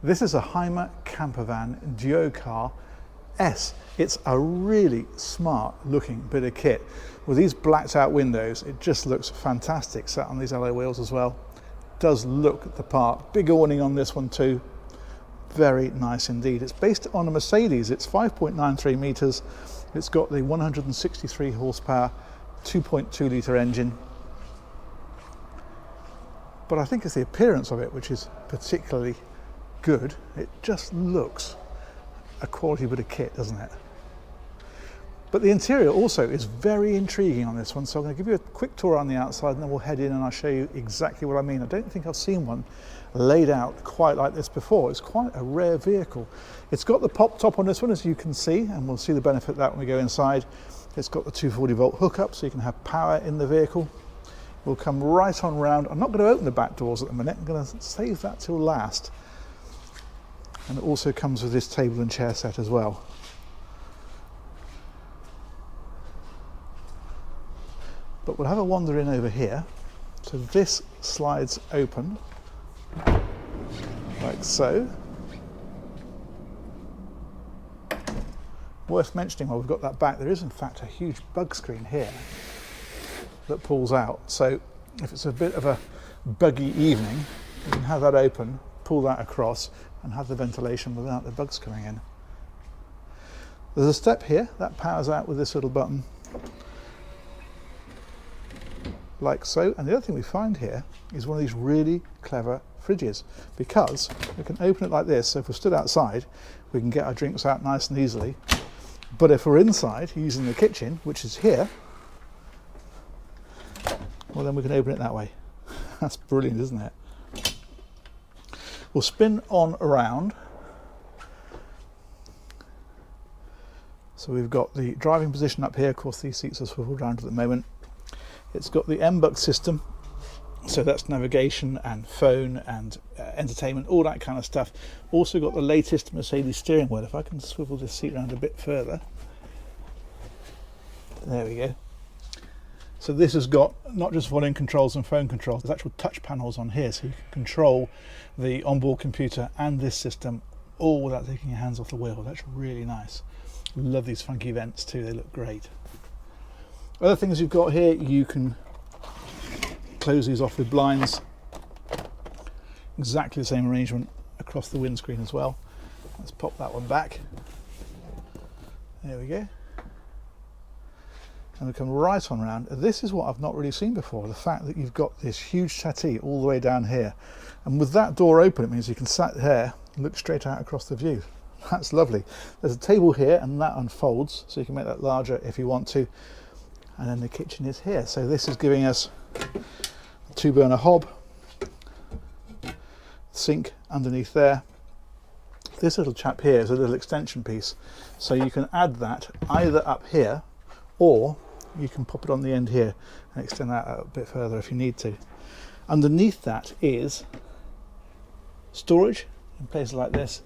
This is a Hymer Campervan Duocar S. It's a really smart looking bit of kit. With these blacked out windows, it just looks fantastic. Sat on these alloy wheels as well. Does look the part. Big awning on this one too. Very nice indeed. It's based on a Mercedes. It's 5.93 meters. It's got the 163 horsepower, 2.2 litre engine. But I think it's the appearance of it which is particularly good. It just looks a quality bit of kit, doesn't it? But the interior also is very intriguing on this one, so I'm going to give you a quick tour on the outside and then we'll head in and I'll show you exactly what I mean. I don't think I've seen one laid out quite like this before. It's quite a rare vehicle. It's got the pop top on this one, as you can see, and we'll see the benefit of that when we go inside. It's got the 240 volt hookup, so you can have power in the vehicle. We'll come right on round. I'm not going to open the back doors at the minute. I'm going to save that till last. And it also comes with this table and chair set as well. But we'll have a wander in over here. So this slides open like so. Worth mentioning while we've got that back, there is in fact a huge bug screen here that pulls out. So if it's a bit of a buggy evening, you can have that open, pull that across and have the ventilation without the bugs coming in. There's a step here that powers out with this little button like so. And the other thing we find here is one of these really clever fridges, because we can open it like this. So if we're stood outside, we can get our drinks out nice and easily. But if we're inside using the kitchen, which is here, well, then we can open it that way. That's brilliant, isn't it? We'll spin on around. So we've got the driving position up here. Of course, these seats are swiveled around at the moment. It's got the MBUX system, so that's navigation and phone and entertainment, all that kind of stuff. Also got the latest Mercedes steering wheel. If I can swivel this seat around a bit further. There we go. So this has got not just volume controls and phone controls, there's actual touch panels on here, so you can control the onboard computer and this system all without taking your hands off the wheel. That's really nice. Love these funky vents too, they look great. Other things you've got here, you can close these off with blinds. Exactly the same arrangement across the windscreen as well. Let's pop that one back. There we go. And we come right on round. This is what I've not really seen before, the fact that you've got this huge settee all the way down here. And with that door open, it means you can sit here and look straight out across the view. That's lovely. There's a table here and that unfolds, so you can make that larger if you want to. And then the kitchen is here. So this is giving us a 2-burner hob, sink underneath there. This little chap here is a little extension piece. So you can add that either up here, or you can pop it on the end here and extend that out a bit further if you need to. Underneath that is storage in places like this,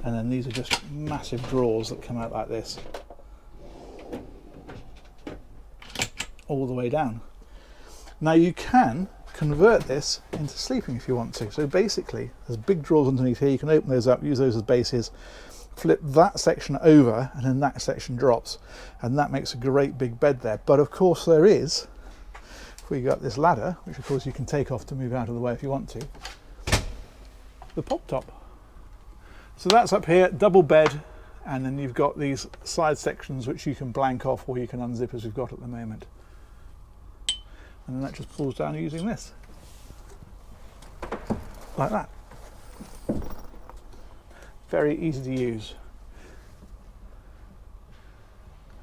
and then these are just massive drawers that come out like this all the way down. Now you can convert this into sleeping if you want to. So basically there's big drawers underneath here, you can open those up, use those as bases, flip that section over and then that section drops, and that makes a great big bed there. But of course there is, if we got this ladder, which of course you can take off to move out of the way if you want to, the pop top. So that's up here, double bed, and then you've got these side sections which you can blank off or you can unzip as we've got at the moment. And then that just pulls down using this, like that. Very easy to use.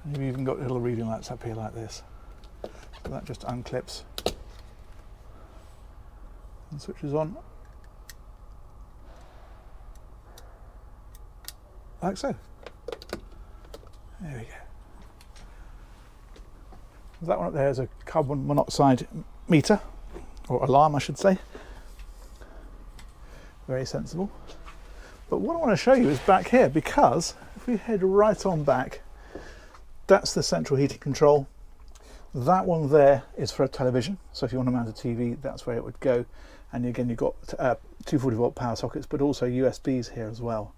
And you've even got little reading lights up here like this. So that just unclips and switches on like so. There we go. That one up there is a carbon monoxide meter, or alarm I should say. Very sensible. But what I want to show you is back here, because if we head right on back, that's the central heating control. That one there is for a television, so if you want to mount a TV, that's where it would go. And again, you've got 240 volt power sockets, but also USBs here as well.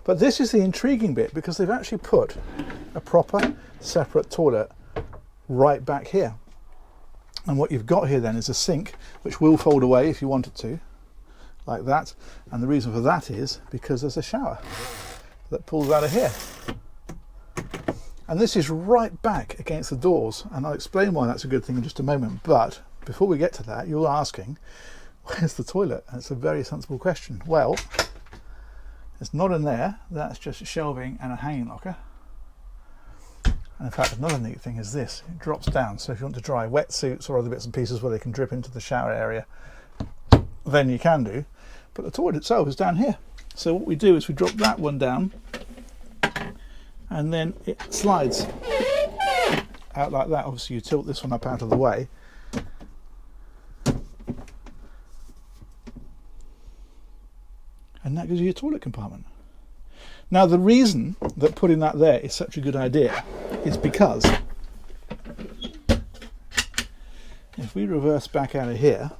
But this is the intriguing bit, because they've actually put a proper separate toilet right back here. And what you've got here then is a sink, which will fold away if you want it to, like that. And the reason for that is because there's a shower that pulls out of here. And this is right back against the doors, and I'll explain why that's a good thing in just a moment. But before we get to that, you're asking, where's the toilet? And it's a very sensible question. Well, it's not in there. That's just shelving and a hanging locker. And in fact, another neat thing is this. It drops down, so if you want to dry wetsuits or other bits and pieces where they can drip into the shower area, then you can do. But the toilet itself is down here. So what we do is we drop that one down, and then it slides out like that. Obviously you tilt this one up out of the way, and that gives you your toilet compartment. Now the reason that putting that there is such a good idea is because if we reverse back out of here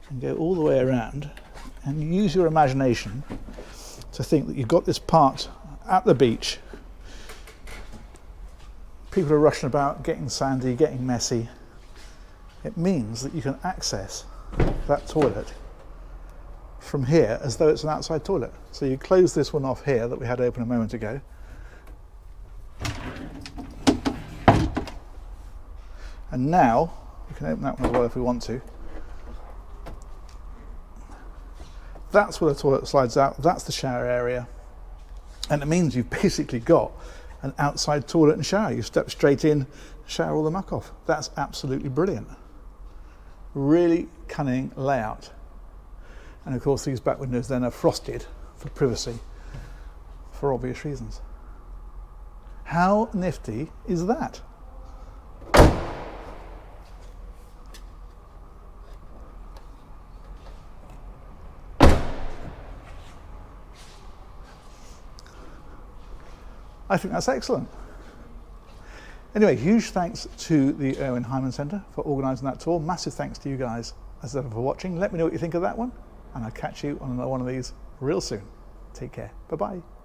and go all the way around, and you use your imagination to think that you've got this part at the beach, people are rushing about, getting sandy, getting messy, it means that you can access that toilet from here as though it's an outside toilet. So you close this one off here that we had open a moment ago, and now we can open that one as well if we want to. That's where the toilet slides out, that's the shower area, and it means you've basically got an outside toilet and shower. You step straight in, shower all the muck off. That's absolutely brilliant. Really cunning layout. And of course these back windows then are frosted for privacy, for obvious reasons. How nifty is that? I think that's excellent. Anyway, huge thanks to the Hymer Centre for organising that tour. Massive thanks to you guys as ever for watching. Let me know what you think of that one, and I'll catch you on another one of these real soon. Take care. Bye-bye.